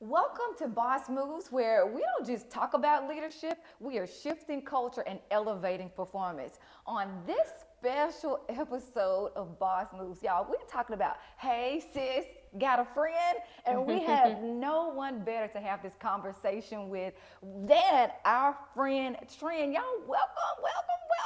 Welcome to Boss Moves, where we don't just talk about leadership, we are shifting culture and elevating performance. On this special episode of Boss Moves, y'all, we're talking about, hey, sis, got a friend? And we have no one better to have this conversation with than our friend Trin. Y'all, welcome,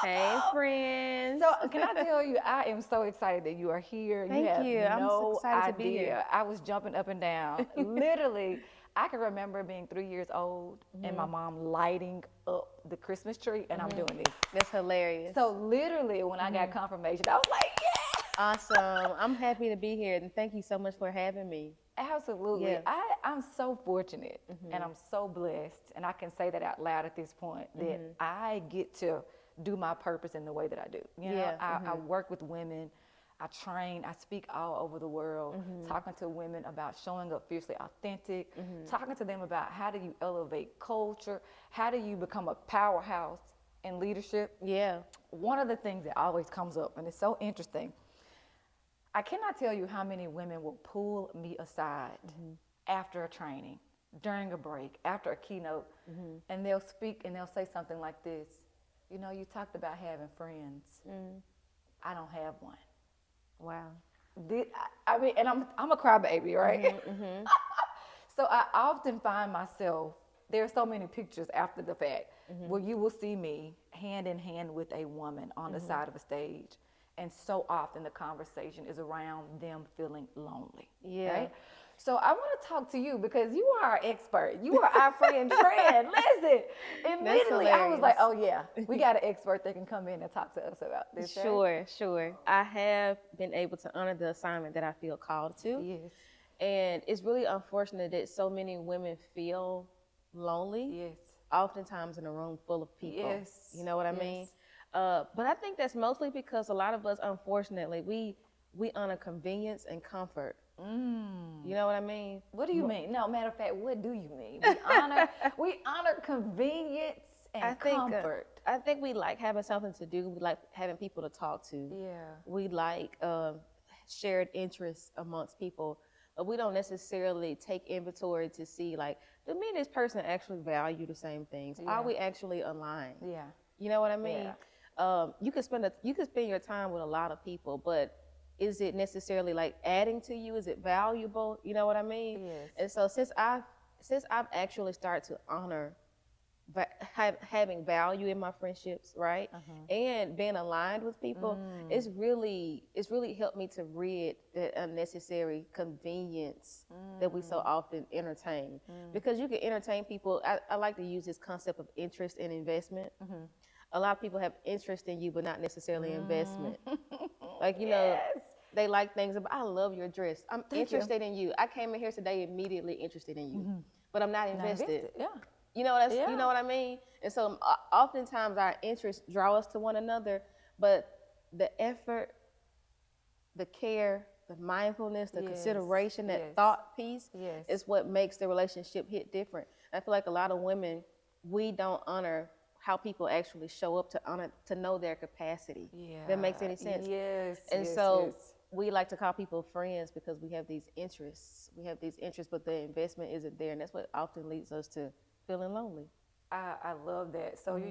Hey, welcome. friends. So, can I tell you, I am so excited that you are here. Thank have you. I'm so no excited idea. to be here. I was jumping up and down. Literally, I can remember being 3 years old and my mom lighting up the Christmas tree, and I'm doing this. That's hilarious. So, literally, when I got confirmation, I was like, yeah. Awesome. I'm happy to be here, and thank you so much for having me. Absolutely. Yeah. I'm so fortunate and I'm so blessed, and I can say that out loud at this point, that I get to do my purpose in the way that I do. You know, Yeah. I work with women, I train, I speak all over the world, talking to women about showing up fiercely authentic, talking to them about how do you elevate culture, how do you become a powerhouse in leadership. Yeah. One of the things that always comes up, and it's so interesting, I cannot tell you how many women will pull me aside after a training, during a break, after a keynote, and they'll speak and they'll say something like this. You know, you talked about having friends. I don't have one. Wow. I mean, and I'm a crybaby, right? So I often find myself, there are so many pictures after the fact where you will see me hand in hand with a woman on the side of a stage. And so often the conversation is around them feeling lonely. Yeah. Right? So I want to talk to you because you are our expert. You are our friend Trin. Listen, immediately I was like, oh yeah, we got an expert that can come in and talk to us about this. Sure. I have been able to honor the assignment that I feel called to. Yes. And it's really unfortunate that so many women feel lonely. Yes. Oftentimes in a room full of people. Yes. You know what I mean? But I think that's mostly because a lot of us, unfortunately, we honor convenience and comfort. You know what I mean? What do you mean? No, matter of fact, what do you mean? We honor convenience and comfort. I think we like having something to do. We like having people to talk to. Yeah. We like shared interests amongst people, but we don't necessarily take inventory to see, like, do me and this person actually value the same things? Yeah. Are we actually aligned? Yeah. You know what I mean? Yeah. You could spend your time with a lot of people, but is it necessarily like adding to you? Is it valuable? You know what I mean? Yes. And so since I've actually started to honor having value in my friendships, right, and being aligned with people, it's really helped me to rid the unnecessary convenience that we so often entertain. Because you can entertain people. I like to use this concept of interest and investment. A lot of people have interest in you, but not necessarily investment. Like, you know, they like things about, I love your dress. I'm interested in you. I came in here today immediately interested in you, but I'm not invested. Yeah. You know what I mean? And so oftentimes our interests draw us to one another, but the effort, the care, the mindfulness, the consideration, that thought piece is what makes the relationship hit different. I feel like a lot of women, we don't honor how people actually show up to know their capacity. Yeah. That makes any sense? Yes. And so we like to call people friends because we have these interests. But the investment isn't there, and that's what often leads us to feeling lonely. I love that. So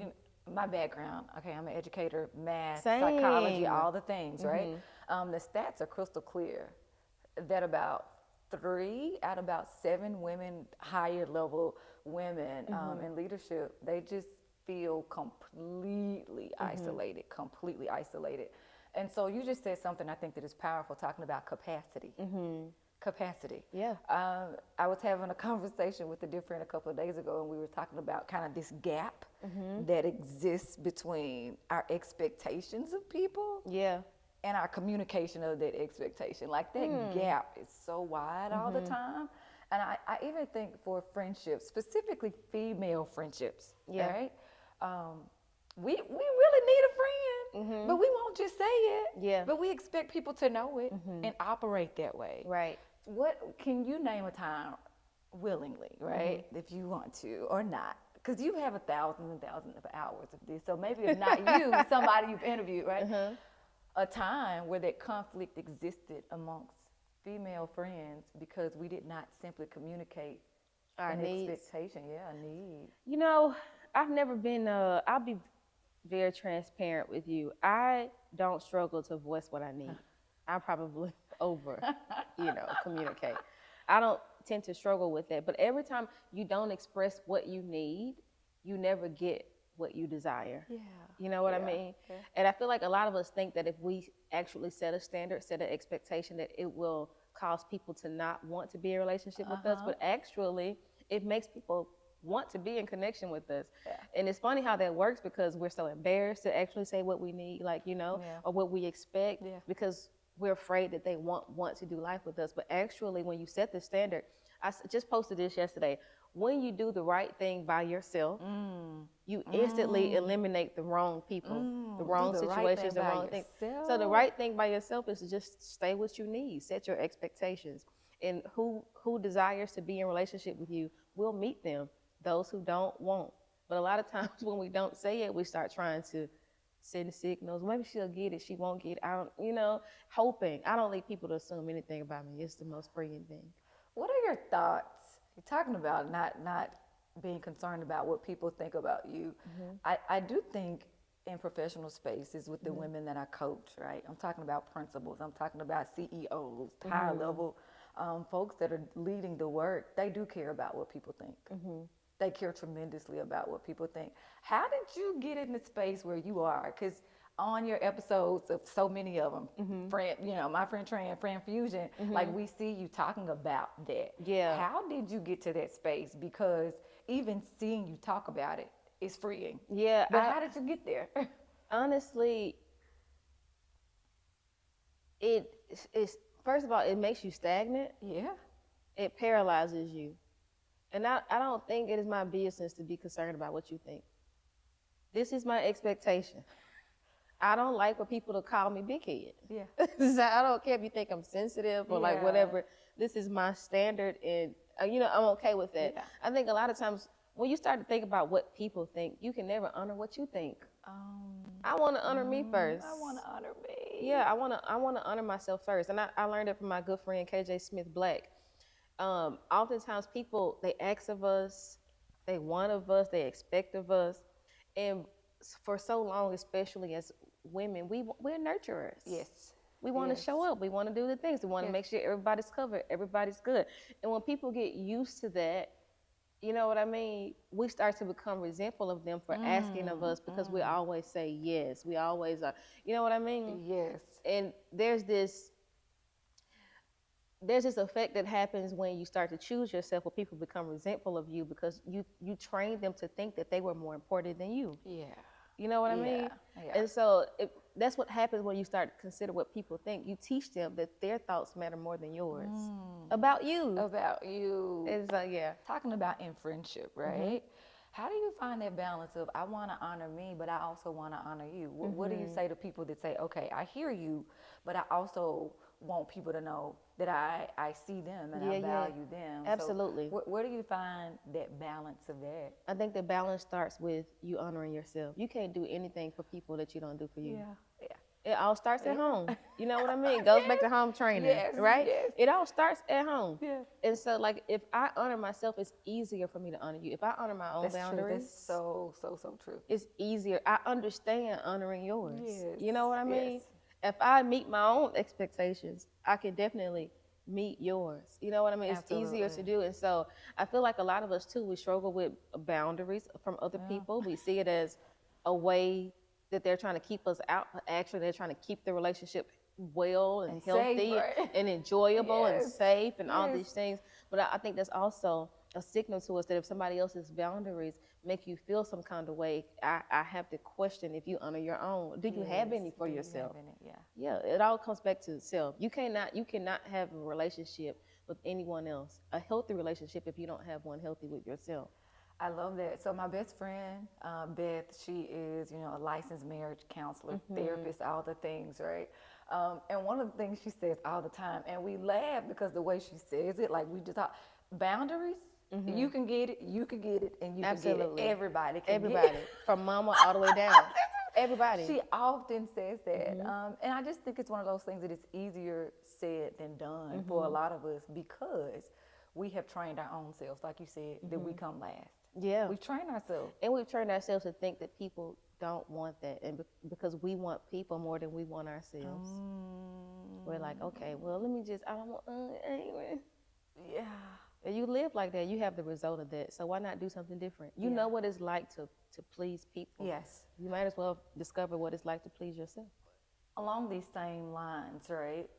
my background, okay, I'm an educator, math, psychology, all the things, right? The stats are crystal clear that about 3 out of about 7 women, higher level women in leadership, they just feel completely isolated. And so you just said something I think that is powerful, talking about capacity. Capacity. Yeah. I was having a conversation with a dear friend a couple of days ago, and we were talking about kind of this gap that exists between our expectations of people and our communication of that expectation. Like that gap is so wide all the time. And I even think for friendships, specifically female friendships, right? We really need a friend, but we won't just say it. Yeah. But we expect people to know it and operate that way. Right. What can you name a time willingly, right, if you want to or not? Because you have thousands and thousands of hours of this. So maybe if not you, somebody you've interviewed, right? A time where that conflict existed amongst female friends because we did not simply communicate Our needs. Expectation, yeah, a need. You know, I've never been. I'll be very transparent with you. I don't struggle to voice what I need. I probably over, communicate. I don't tend to struggle with that. But every time you don't express what you need, you never get what you desire. Yeah. You know what I mean? Yeah. And I feel like a lot of us think that if we actually set a standard, set an expectation, that it will cause people to not want to be in a relationship with us. But actually, it makes people want to be in connection with us. Yeah. And it's funny how that works, because we're so embarrassed to actually say what we need, or what we expect, because we're afraid that they want to do life with us. But actually, when you set the standard, I just posted this yesterday. When you do the right thing by yourself, you instantly eliminate the wrong people, the wrong situations, the wrong things. So the right thing by yourself is to just stay what you need, set your expectations. And who desires to be in a relationship with you will meet them. Those who don't, won't. But a lot of times when we don't say it, we start trying to send signals. Maybe she'll get it, she won't get it. Hoping. I don't need people to assume anything about me. It's the most freeing thing. What are your thoughts? You're talking about not being concerned about what people think about you. I do think in professional spaces with the women that I coach, right? I'm talking about principals. I'm talking about CEOs, higher level folks that are leading the work. They do care about what people think. They care tremendously about what people think. How did you get in the space where you are? Because on your episodes of so many of them, My Friend Trin, Friend Fusion, like we see you talking about that. Yeah. How did you get to that space? Because even seeing you talk about it is freeing. Yeah. But how did you get there? Honestly, it's first of all, it makes you stagnant. Yeah. It paralyzes you. And I don't think it is my business to be concerned about what you think. This is my expectation. I don't like for people to call me big head. Yeah. So I don't care if you think I'm sensitive or like whatever. This is my standard, and I'm okay with that. Yeah. I think a lot of times when you start to think about what people think, you can never honor what you think. I want to honor me first. I want to honor me. Yeah, I want to honor myself first, and I learned it from my good friend KJ Smith Black. Oftentimes people, they ask of us, they want of us, they expect of us, and for so long, especially as women, we're nurturers. Yes. We want to show up. We want to do the things. We want to make sure everybody's covered, everybody's good. And when people get used to that, you know what I mean? We start to become resentful of them for asking of us, because we always say yes. We always are. You know what I mean? Yes. And there's this effect that happens when you start to choose yourself, where people become resentful of you because you trained them to think that they were more important than you. Yeah. You know what I mean? Yeah. And so that's what happens when you start to consider what people think. You teach them that their thoughts matter more than yours. About you. About you. It's like, yeah. Talking about in friendship, right? How do you find that balance of, I want to honor me, but I also want to honor you? What do you say to people that say, okay, I hear you, but I also want people to know that I see them and I value them? Absolutely. So where do you find that balance of that? I think the balance starts with you honoring yourself. You can't do anything for people that you don't do for you. Yeah. It all starts at home. You know what I mean? It goes back to home training, right? Yes. It all starts at home. Yeah. And so, like, if I honor myself, it's easier for me to honor you. If I honor my own boundaries, that's so true. It's easier. I understand honoring yours. Yes. You know what I mean? Yes. If I meet my own expectations, I can definitely meet yours. You know what I mean? Absolutely. It's easier to do. And so I feel like a lot of us too, we struggle with boundaries from other people. We see it as a way that they're trying to keep us out, but actually they're trying to keep the relationship well and healthy, safe, right? And enjoyable and safe and all these things. But I think that's also a signal to us that if somebody else's boundaries make you feel some kind of way, I have to question if you honor your own. Do you have any for yourself? Yeah, it all comes back to self. You cannot have a relationship with anyone else, a healthy relationship, if you don't have one healthy with yourself. I love that. So my best friend, Beth, she is, a licensed marriage counselor, therapist, all the things, right? And one of the things she says all the time, and we laugh because the way she says it, like we just talk, boundaries, you can get it, and you can get it. Everybody can get it. From mama all the way down. Everybody. She often says that. And I just think it's one of those things that it's easier said than done for a lot of us, because we have trained our own selves, like you said, that we come last. Yeah. We've trained ourselves. And we've trained ourselves to think that people don't want that. And because we want people more than we want ourselves. We're like, okay, well, let me just, I don't want, anyway. Yeah. And you live like that, you have the result of that. So why not do something different? You know what it's like to please people. Yes. You might as well discover what it's like to please yourself. Along these same lines, right?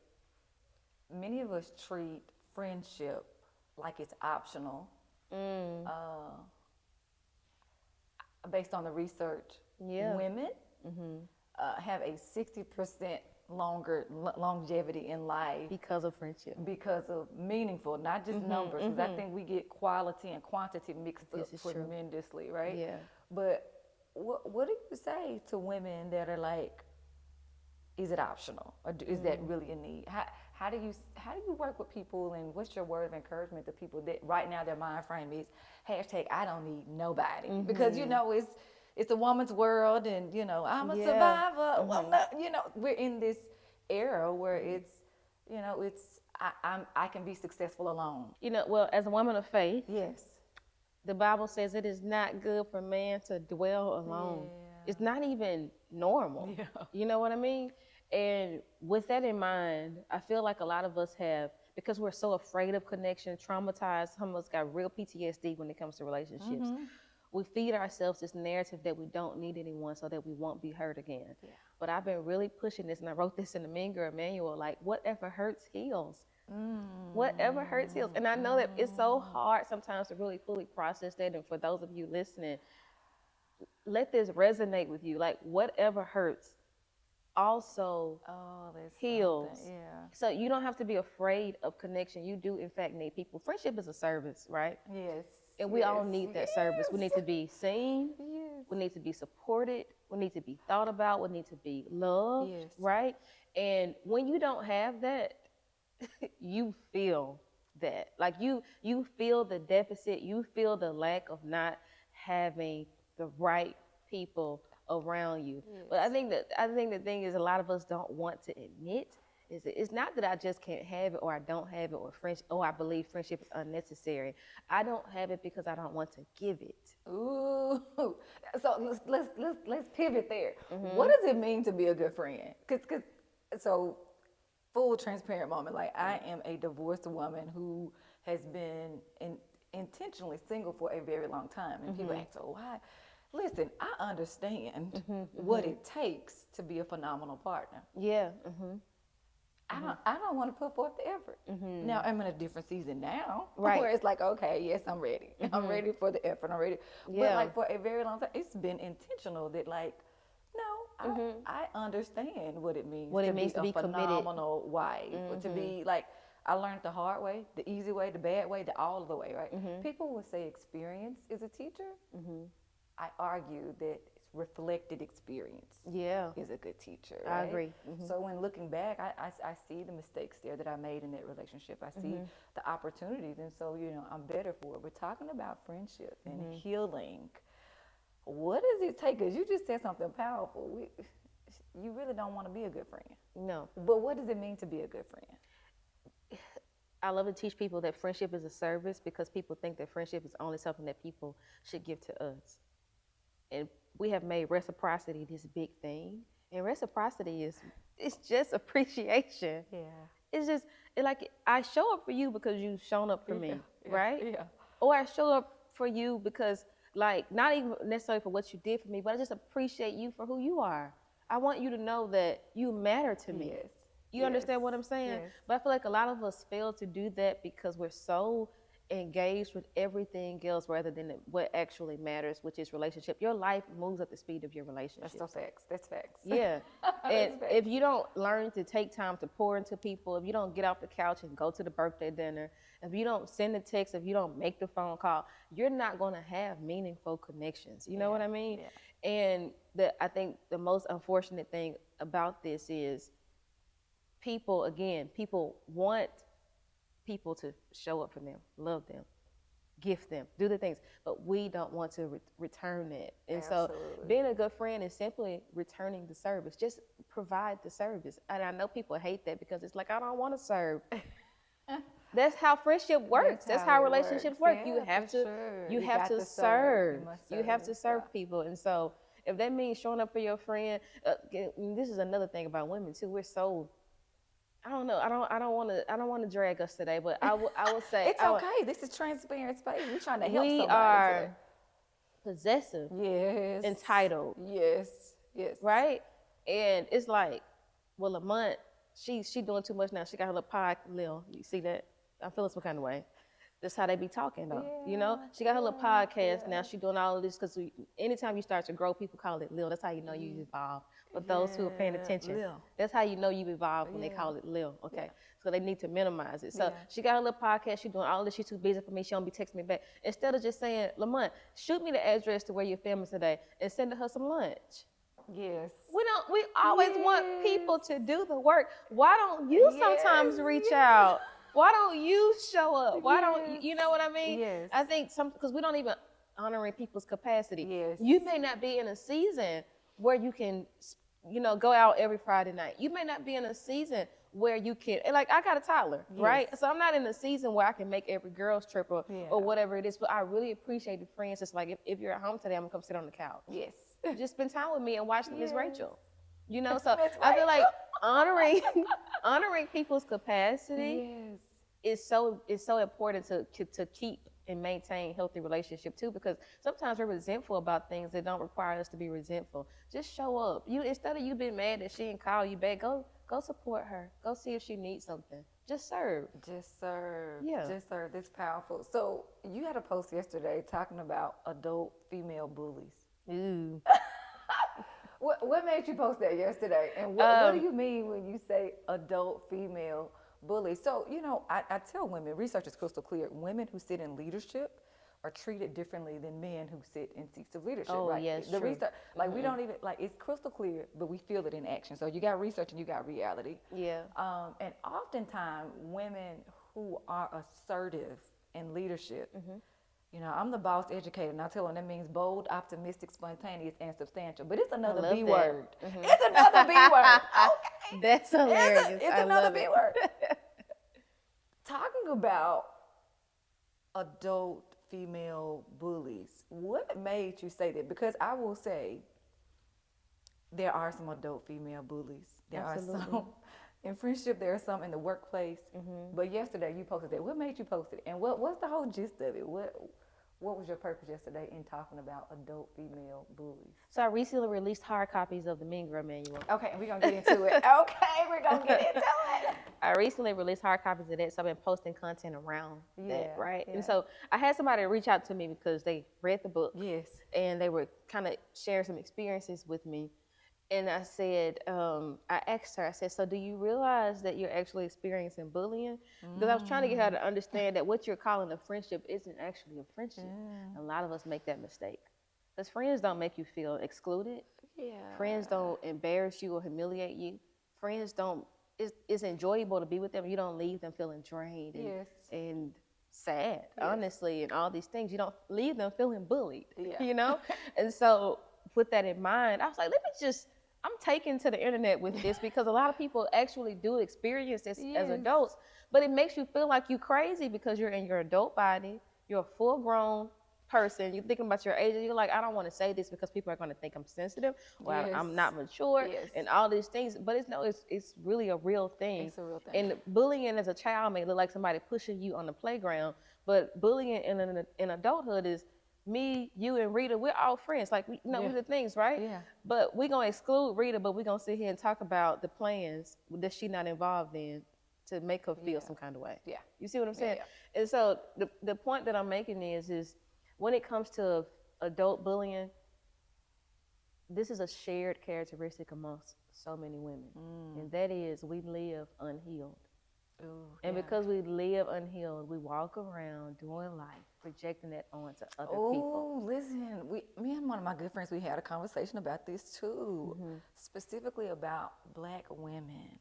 Many of us treat friendship like it's optional. Based on the research, women have a 60% longer longevity in life because of friendship, because of meaningful, not just numbers. Because I think we get quality and quantity mixed up tremendously, right? Yeah. But what do you say to women that are like, is it optional, or is that really a need? How do you work with people, and what's your word of encouragement to people that right now their mind frame is #I don't need nobody, because it's a woman's world, and I'm a survivor. I'm not, we're in this era where it's I can be successful alone. Well, as a woman of faith, yes, the Bible says it is not good for man to dwell alone. It's not even normal. Yeah. You know what I mean? And with that in mind, I feel like a lot of us have, because we're so afraid of connection, traumatized, some of us got real PTSD when it comes to relationships. We feed ourselves this narrative that we don't need anyone so that we won't be hurt again. Yeah. But I've been really pushing this, and I wrote this in the Mean Girl Manual, like, whatever hurts heals. Whatever hurts heals. And I know that it's so hard sometimes to really fully process that. And for those of you listening, let this resonate with you. Like, whatever hurts also heals. Yeah. So you don't have to be afraid of connection. You do, in fact, need people. Friendship is a service, right? Yes. And we all need that service. We need to be seen. Yes. We need to be supported. We need to be thought about. We need to be loved, right? And when you don't have that, you feel that. Like you feel the deficit. You feel the lack of not having the right people around you. But I think the thing is, a lot of us don't want to admit is that it's not that I just can't have it, or I don't have it, or I believe friendship is unnecessary. I don't have it because I don't want to give it. Ooh, so let's pivot there. What does it mean to be a good friend? So full transparent moment. Like, I am a divorced woman who has been intentionally single for a very long time, and people ask, "So why?" Listen, I understand what it takes to be a phenomenal partner. Yeah. I don't want to put forth the effort. Now I'm in a different season now, where it's like, okay, yes, I'm ready. I'm ready for the effort. I'm ready. But like, for a very long time, it's been intentional that, like, no, I understand what it means to be a phenomenal wife, to be like, I learned the hard way, the easy way, the bad way, the all of the way, right? People would say experience is a teacher. I argue that reflected experience is a good teacher, right? I agree. So when looking back, I see the mistakes there that I made in that relationship. I see the opportunities, and so I'm better for it. We're talking about friendship and healing. What does it take? Because you just said something powerful. You really don't want to be a good friend. No. But what does it mean to be a good friend? I love to teach people that friendship is a service, because people think that friendship is only something that people should give to us. And we have made reciprocity this big thing. And reciprocity it's just appreciation. Yeah. It's just like, I show up for you because you've shown up for me, right? Yeah. Or I show up for you because, like, not even necessarily for what you did for me, but I just appreciate you for who you are. I want you to know that you matter to me. Yes. You understand what I'm saying? Yes. But I feel like a lot of us fail to do that because we're so engaged with everything else rather than what actually matters, which is relationship. Your life moves at the speed of your relationship. That's so facts. That's facts. Yeah. And if you don't learn to take time to pour into people, if you don't get off the couch and go to the birthday dinner, if you don't send a text, if you don't make the phone call, you're not going to have meaningful connections. You know what I mean? Yeah. And I think the most unfortunate thing about this is people want people to show up for them, love them, gift them, do the things, but we don't want to return it. And so being a good friend is simply returning the service. Just provide the service. And I know people hate that because it's like, I don't want to serve. That's how friendship works. That's how it relationships works. work. Yeah, You have for to, sure. you You have got to to serve. serve. You must You have serve. to serve people. And so, if that means showing up for your friend, this is another thing about women too. We're so, I don't know. I don't want to drag us today, but I will say, It's okay. This is transparent space. We're trying to help we somebody today. are possessive, Yes. entitled, Yes. Yes. right? And it's like, well, Lamont, she doing too much now. She got her little pie, you see that? I'm feeling some kind of way. That's how they be talking though, you know? She got her little podcast now. She doing all of this because anytime you start to grow, people call it Lil. That's how you know you evolve. But those who are paying attention, Lil. that's how you know you evolve when they call it Lil, okay? Yeah. So they need to minimize it. So she got her little podcast. She doing all this. She's too busy for me. She don't be texting me back. Instead of just saying, Lamont, shoot me the address to where your family's today and send her some lunch. Yes. We always want people to do the work. Why don't you sometimes reach out? Why don't you show up? Why don't you know what I mean? Yes. I think because we don't even honoring people's capacity. Yes. You may not be in a season where you can, go out every Friday night. You may not be in a season where you can, like I got a toddler, right? So I'm not in a season where I can make every girl's trip or whatever it is, but I really appreciate the friends. It's like, if you're at home today, I'm gonna come sit on the couch. Yes. Just spend time with me and watch Miss Rachel. So I feel like honoring people's capacity is so important to keep and maintain healthy relationship too, because sometimes we're resentful about things that don't require us to be resentful. Just show up. Instead of you being mad that she didn't call you back, go support her. Go see if she needs something. Just serve. Just serve. Yeah. Just serve. It's powerful. So you had a post yesterday talking about adult female bullies. Ooh. What made you post that yesterday? And what do you mean when you say adult female bullies? So, I tell women, research is crystal clear. Women who sit in leadership are treated differently than men who sit in seats of leadership. Oh, right? yes, the true. research, we don't even, it's crystal clear, but we feel it in action. So you got research and you got reality. Yeah. And oftentimes women who are assertive in leadership, I'm the boss educator, and I tell them that means bold, optimistic, spontaneous, and substantial. But it's another B word. It's another B word. Okay. That's hilarious. It's another B word. Talking about adult female bullies, what made you say that? Because I will say there are some adult female bullies. There are some in friendship, there are some in the workplace. But yesterday you posted that. What made you post it? And what's the whole gist of it? What was your purpose yesterday in talking about adult female bullies? So I recently released hard copies of the Mean Girl Manual. Okay, we're going to get into it. We're going to get into it. I recently released hard copies of that, so I've been posting content around that, right? Yeah. And so I had somebody reach out to me because they read the book. Yes. And they were kind of sharing some experiences with me. And I said, I asked her, I said, so do you realize that you're actually experiencing bullying? Because I was trying to get her to understand that what you're calling a friendship isn't actually a friendship. A lot of us make that mistake. Because friends don't make you feel excluded. Yeah. Friends don't embarrass you or humiliate you. Friends don't, it's enjoyable to be with them. You don't leave them feeling drained and sad, honestly, and all these things. You don't leave them feeling bullied, And so with that in mind, I was like, I'm taken to the internet with this because a lot of people actually do experience this as adults, but it makes you feel like you're crazy because you're in your adult body, you're a full-grown person, you're thinking about your age, and you're like, I don't want to say this because people are going to think I'm sensitive, or I'm not mature, and all these things, but it's really a real thing. It's a real thing. And bullying as a child may look like somebody pushing you on the playground, but bullying in adulthood is me, you, and Rita, we're all friends. Like, we're the things, right? Yeah. But we're going to exclude Rita, but we're going to sit here and talk about the plans that she's not involved in to make her feel some kind of way. Yeah. You see what I'm saying? Yeah. And so the point that I'm making is when it comes to adult bullying, this is a shared characteristic amongst so many women. And that is we live unhealed. Ooh, and because we live unhealed, we walk around doing life, projecting that onto other people. Oh, listen, me and one of my good friends, we had a conversation about this too, specifically about Black women.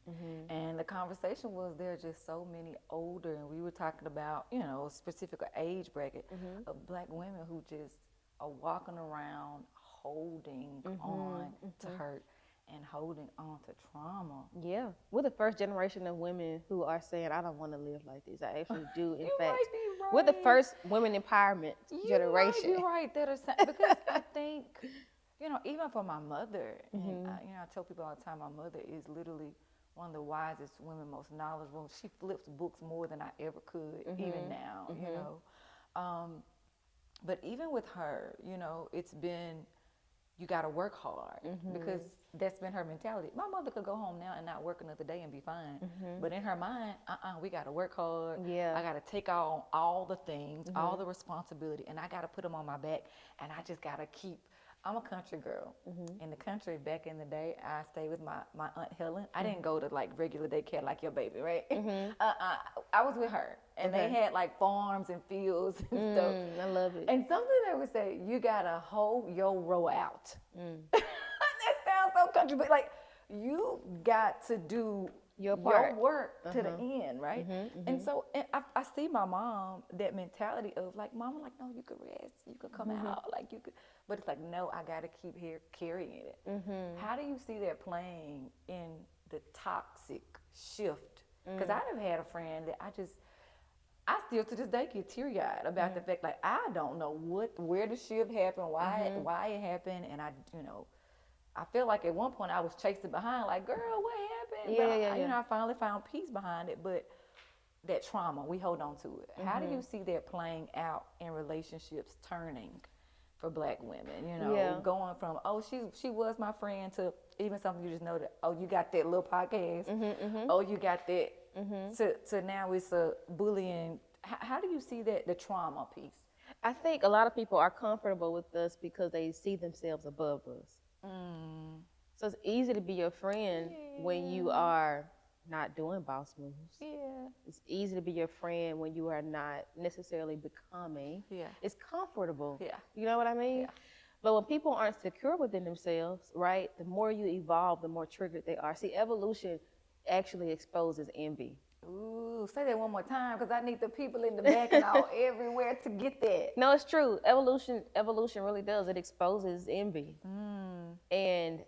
And the conversation was there are just so many older, and we were talking about, a specific age bracket of Black women who just are walking around holding on to hurt. and holding on to trauma. Yeah. We're the first generation of women who are saying, I don't want to live like this. I actually do, in You fact. might be right. We're the first women empowerment generation. You might be right that are saying, because I think, even for my mother, and I tell people all the time, my mother is literally one of the wisest women, most knowledgeable. She flips books more than I ever could, even now, But even with her, it's been, you got to work hard, because that's been her mentality. My mother could go home now and not work another day and be fine. But in her mind, we got to work hard. Yeah. I got to take on all the things, all the responsibility, and I got to put them on my back. And I just got to keep, I'm a country girl. In the country, back in the day, I stayed with my Aunt Helen. I didn't go to like regular daycare like your baby, right? I was with her. And they had like farms and fields and stuff. I love it. And something they would say, you gotta hold your row out. That sounds so country, but like, you got to do your work to the end, right? And so I see my mom, that mentality of like, mama, like, no, you could rest, you could come out, like you could, but it's like, no, I gotta keep here carrying it. How do you see that playing in the toxic shift? Because I'd have had a friend that I still to this day get teary-eyed about the fact, like, I don't know where the shift happened, why it happened, and I feel like at one point I was chasing behind, like, girl, what happened? I finally found peace behind it, but that trauma, we hold on to it. How do you see that playing out in relationships turning for Black women? Going from, oh, she was my friend, to even something you just know that, oh, you got that little podcast, oh, you got that, to now it's a bullying. How do you see that, the trauma piece? I think a lot of people are comfortable with us because they see themselves above us. So it's easy to be your friend when you are not doing boss moves. It's easy to be your friend when you are not necessarily becoming. It's comfortable. You know what I mean? But when people aren't secure within themselves, right, the more you evolve, the more triggered they are. See, evolution actually exposes envy. Ooh, say that one more time, because I need the people in the back and all everywhere to get that. No, it's true. Evolution really does. It exposes envy. And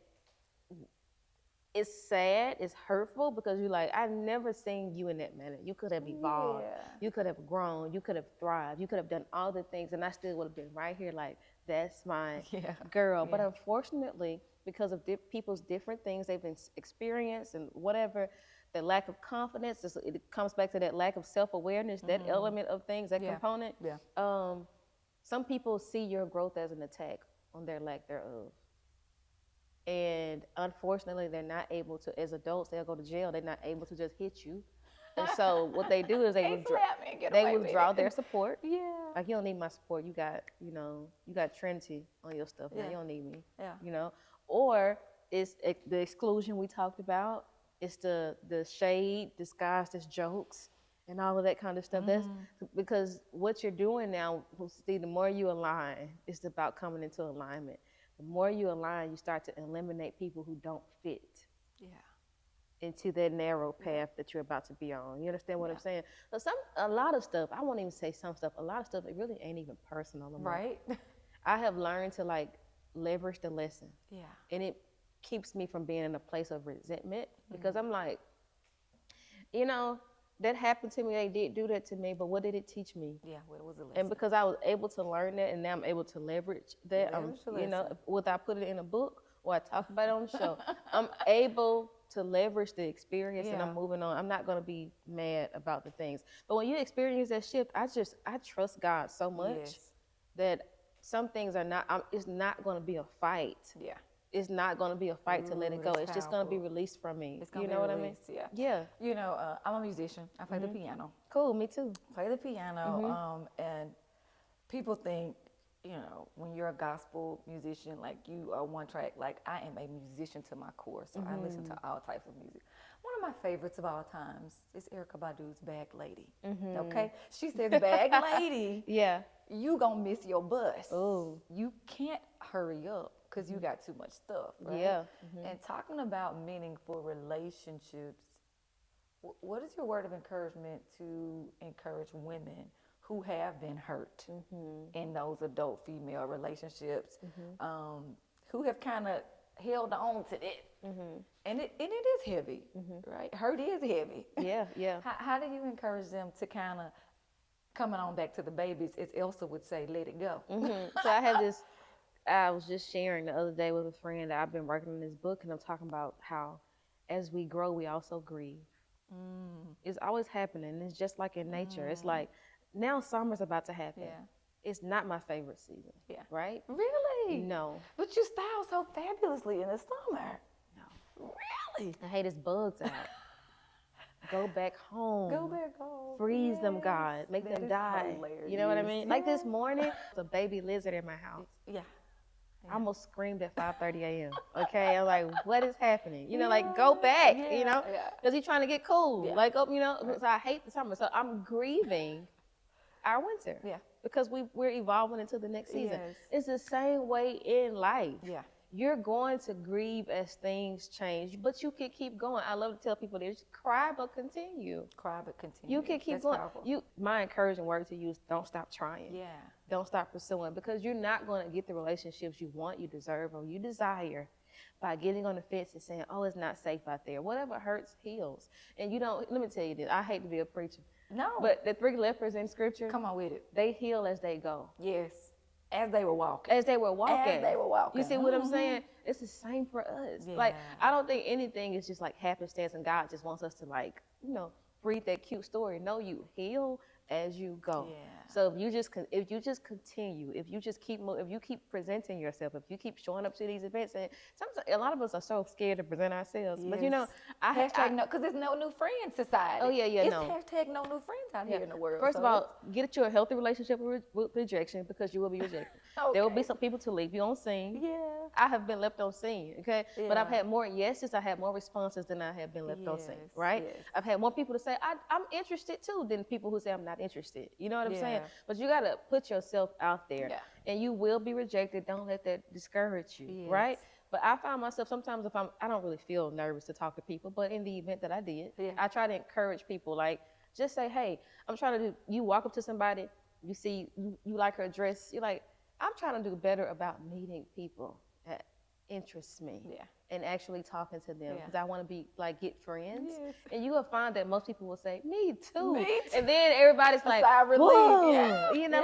it's sad, it's hurtful, because you're like, I've never seen you in that manner. You could have evolved. You could have grown. You could have thrived. You could have done all the things, and I still would have been right here like, that's my girl. But unfortunately, because of people's different things they've experienced and whatever, the lack of confidence, it comes back to that lack of self-awareness, that element of things, that component. Some people see your growth as an attack on their lack thereof. And unfortunately, they're not able to, as adults, they'll go to jail, they're not able to just hit you. And so what they do is they withdraw their support. Like, you don't need my support. You got Trinity on your stuff. Now you don't need me. Or it's the exclusion we talked about. It's the shade disguised as jokes and all of that kind of stuff. That's because what you're doing now, see, the more you align, it's about coming into alignment. The more you align, you start to eliminate people who don't fit into that narrow path that you're about to be on. You understand what I'm saying? So a lot of stuff, I won't even say some stuff, a lot of stuff, it really ain't even personal anymore. Right. I have learned to like leverage the lesson. And it keeps me from being in a place of resentment, because I'm like, that happened to me, they did do that to me, but what did it teach me? What was the lesson? And because I was able to learn that, and now I'm able to leverage that, whether I put it in a book or I talk about it on the show, I'm able to leverage the experience, and I'm moving on. I'm not going to be mad about the things. But when you experience that shift, I trust God so much that some things are not, it's not going to be a fight. It's not going to be a fight to let it go. It's just going to be released from me. It's going to be released, I'm a musician. I play the piano. Cool, me too. Play the piano, and people think, when you're a gospel musician, like you are one track. Like, I am a musician to my core, so I listen to all types of music. One of my favorites of all times is Erykah Badu's Bag Lady. Okay? She says, Bag Lady, you gonna miss your bus. You can't hurry up, because you got too much stuff, right? And talking about meaningful relationships, what is your word of encouragement to encourage women who have been hurt in those adult female relationships, who have kind of held on to that. And it is heavy, right? Hurt is heavy. Yeah, yeah. How do you encourage them to kind of, coming on back to the babies, as Elsa would say, let it go? So I was just sharing the other day with a friend that I've been working on this book, and I'm talking about how as we grow, we also grieve. It's always happening. It's just like in nature. It's like now summer's about to happen. Yeah. It's not my favorite season. Yeah. Right? Really? No. But you style so fabulously in the summer. No. Really? I hate his bugs out. Go back home. Go back home. Freeze them, God. Make That them is die. hilarious. You know what I mean? Like this Yeah. morning, there's a baby lizard in my house. Yeah. I almost screamed at 5:30 a.m. Okay, I'm like, what is happening? You know, like go back. You know, because he's trying to get cool. Yeah. Like, you know, so I hate the summer. So I'm grieving our winter. Yeah. Because we're evolving into the next season. Yes. It's the same way in life. Yeah. You're going to grieve as things change, but you can keep going. I love to tell people this: cry but continue. Cry but continue. You can keep That's going. Powerful. My encouraging word to you is don't stop trying. Yeah. Don't stop pursuing, because you're not going to get the relationships you want, you deserve, or you desire by getting on the fence and saying, oh, it's not safe out there. Whatever hurts heals. And you don't, let me tell you this, I hate to be a preacher. No. But the 3 lepers in scripture, Come on with it. they heal as they go. Yes. As they were walking. As they were walking. As they were walking. You see what I'm saying? It's the same for us. Yeah. Like, I don't think anything is just like happenstance and God just wants us to, like, you know, read that cute story. No, you heal as you go. Yeah. So if you just continue, if you just keep moving, if you keep presenting yourself, if you keep showing up to these events, and sometimes a lot of us are so scared to present ourselves. Yes. But you know, hashtag no, because there's no new friend society. Oh yeah, it's no. Hashtag no new friends out here in the world. First of all, get you a healthy relationship with rejection, because you will be rejected. Okay. There will be some people to leave you on scene. Yeah. I have been left on scene, okay? Yeah. But I've had more yeses, I had more responses than I have been left on scene, right? Yes. I've had more people to say, I'm interested too, than people who say I'm not interested. You know what I'm saying? But you gotta put yourself out there, and you will be rejected. Don't let that discourage you, right? But I find myself sometimes, if I don't really feel nervous to talk to people, but in the event that I did, I try to encourage people, like, just say, hey, I'm trying to do, you walk up to somebody, you see, you like her dress, you're like, I'm trying to do better about meeting people that interests me and actually talking to them, because I want to be like, get friends. And you will find that most people will say, me too. And then everybody's like, whoa. You know,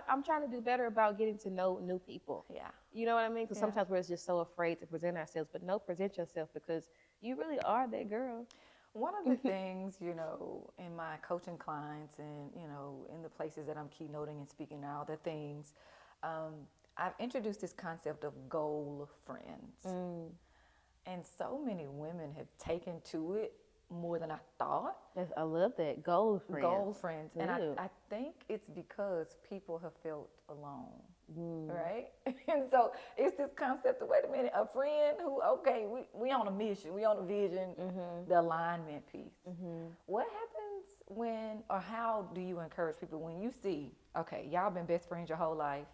I'm trying to do better about getting to know new people. You know what I mean? Because sometimes we're just so afraid to present ourselves, but no, present yourself, because you really are that girl. One of the things, you know, in my coaching clients and, you know, in the places that I'm keynoting and speaking now, the things, I've introduced this concept of goal friends. And so many women have taken to it more than I thought. I love that. Goal friends. Goal friends. And I think it's because people have felt alone, right? And so it's this concept of, wait a minute, a friend who, okay, we on a mission, we on a vision, the alignment piece. What happens when, or how do you encourage people when you see, okay, y'all been best friends your whole life.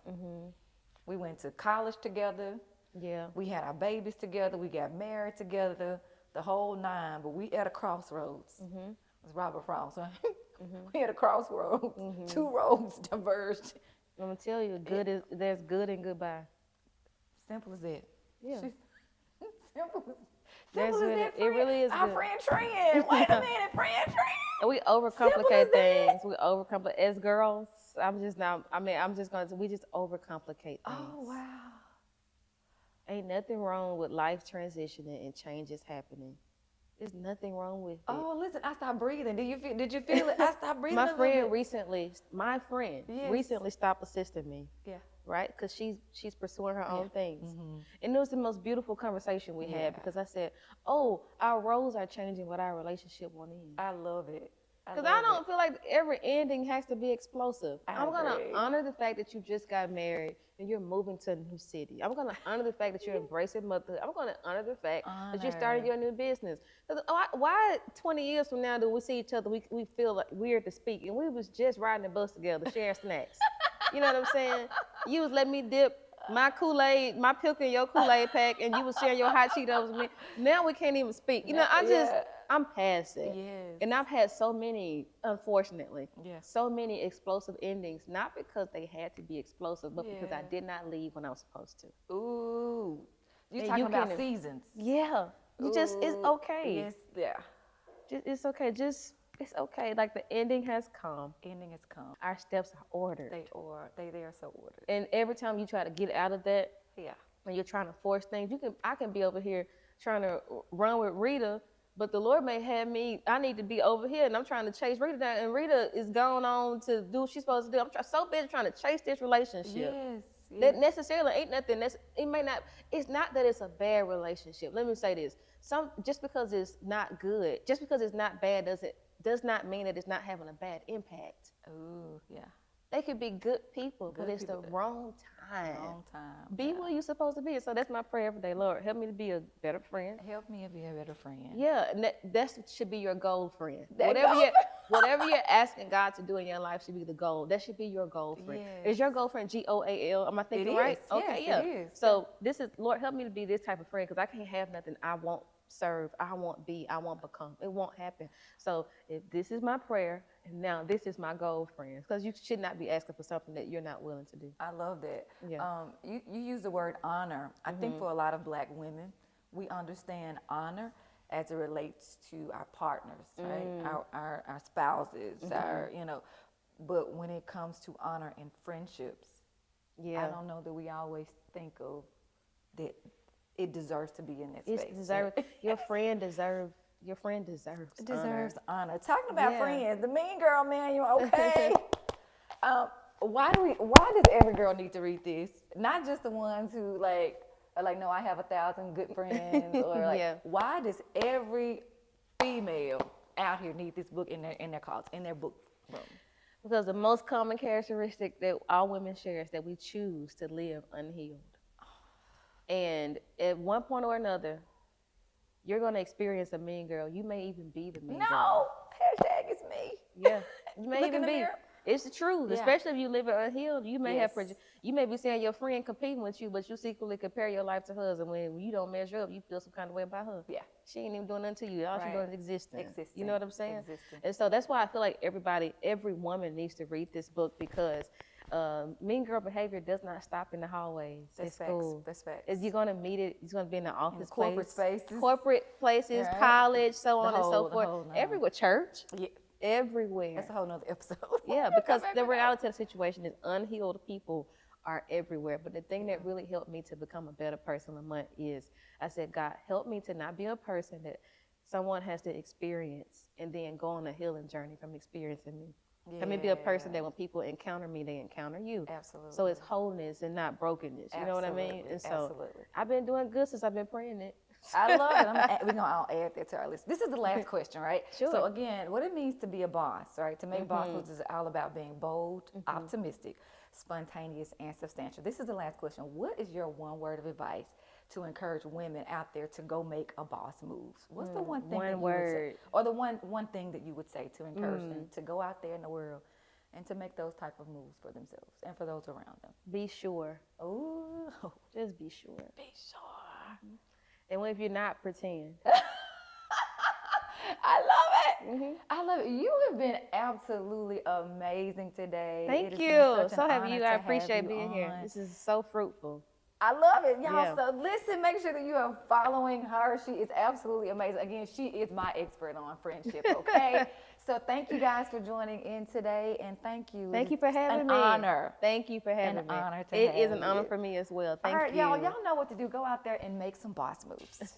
We went to college together. We had our babies together. We got married together, the whole 9, but we at a crossroads. It was Robert Frost, right? We at a crossroads. 2 roads diverged. I'm gonna tell you, there's good and goodbye. Simple as that. Yeah. Simple as that. It really is. Our good. friend Trin. Wait a minute, friend Trin. And we overcomplicate things. We overcomplicate as girls. We just overcomplicate things. Oh wow. Ain't nothing wrong with life transitioning and changes happening. There's nothing wrong with it. Oh, listen, I stopped breathing. Did you feel it? I stopped breathing. My friend recently stopped assisting me. Right? Because she's pursuing her own things. And it was the most beautiful conversation we had, because I said, oh, our roles are changing, but our relationship won't end. I love it. Because I don't feel like every ending has to be explosive. I'm going to honor the fact that you just got married and you're moving to a new city. I'm going to honor the fact that you're embracing motherhood. I'm going to honor the fact that you started your new business. Why 20 years from now do we see each other, we feel like weird to speak, and we was just riding the bus together, sharing snacks. You know what I'm saying? You was letting me dip my Kool-Aid, my Pilk in your Kool-Aid pack, and you was sharing your hot Cheetos with me. Now we can't even speak. You know, I'm past it. And I've had so many, unfortunately, so many explosive endings, not because they had to be explosive, but because I did not leave when I was supposed to. Ooh. You're talking about seasons. Yeah. It's okay. Yes, yeah. It's okay. It's okay. Like the ending has come. Ending has come. Our steps are ordered. They are so ordered. And every time you try to get out of that, yeah, when you're trying to force things, I can be over here trying to run with Rita, but the Lord may have I need to be over here, and I'm trying to chase Rita down, and Rita is going on to do what she's supposed to do. I'm so busy trying to chase this relationship. Yes. That necessarily ain't nothing. It's not that it's a bad relationship. Let me say this. Just because it's not good, just because it's not bad, does not mean that it's not having a bad impact. Ooh, yeah. They could be good people, but it's the wrong time. Wrong time. Be where you're supposed to be. So that's my prayer every day. Lord, help me to be a better friend. Help me to be a better friend. Yeah, and that should be your goal, friend. Whatever you're asking God to do in your life should be the goal. That should be your goal, friend. Yes. Is your goal, friend, GOAL? Am I thinking right? Okay, yes, it is. So this is, Lord, help me to be this type of friend, because I can't have nothing I won't serve, I won't be, I won't become. It won't happen. So if this is my prayer, and now this is my goal, friends, because you should not be asking for something that you're not willing to do. I love that. Yeah. You use the word honor. I think for a lot of Black women, we understand honor as it relates to our partners, right? Our spouses, our, but when it comes to honor in friendships, I don't know that we always think of that it deserves to be in that space. Your friend deserves honor. Talking about friends, the Mean Girl Manual, okay? Why does every girl need to read this? Not just the ones who are like, no, I have 1,000 good friends, or why does every female out here need this book in their closet, in their book room? Because the most common characteristic that all women share is that we choose to live unhealed. And at one point or another, you're going to experience a mean girl. You may even be the mean girl. No, hashtag it's me. Yeah, you may even be. Mirror. It's the truth, especially if you live it unhealed. You may you may be saying your friend competing with you, but you secretly compare your life to hers, and when you don't measure up, you feel some kind of way about her. Yeah, she ain't even doing nothing to you. All she's doing is existing. You know what I'm saying? Existing. And so that's why I feel like every woman needs to read this book, because mean girl behavior does not stop in the hallways. That's at school. That's facts. You're going to meet it. It's going to be in the office, corporate spaces, college, so on and so forth. Everywhere, church. Yeah. Everywhere. That's a whole nother episode. Yeah, because the reality of the situation is unhealed people are everywhere. But the thing that really helped me to become a better person Lamont is, I said, God, help me to not be a person that someone has to experience and then go on a healing journey from experiencing me. Yeah. Let me be a person that when people encounter me, they encounter you. Absolutely. So it's wholeness and not brokenness. You know what I mean? And so absolutely. I've been doing good since I've been praying it. I love it. We're going to add that to our list. This is the last question, right? Sure. So again, what it means to be a boss, right? To make boss moves is all about being bold, optimistic, spontaneous, and substantial. This is the last question. What is your one word of advice to encourage women out there to go make a boss move? What's the one thing that you would say, or the one thing that you would say to encourage them to go out there in the world and to make those type of moves for themselves and for those around them? Be sure. Oh, just be sure. Be sure. And if you're not, pretend. I love it. I love it. You have been absolutely amazing today. Thank you. So have you. I appreciate being here. This is so fruitful. I love it, y'all. Yeah. So listen, make sure that you are following her. She is absolutely amazing. Again, she is my expert on friendship, okay? So thank you guys for joining in today, and thank you. Thank you for having me. An honor. Thank you for having me. An honor to have you. It is an honor for me as well. Thank you. All right, y'all know what to do. Go out there and make some boss moves.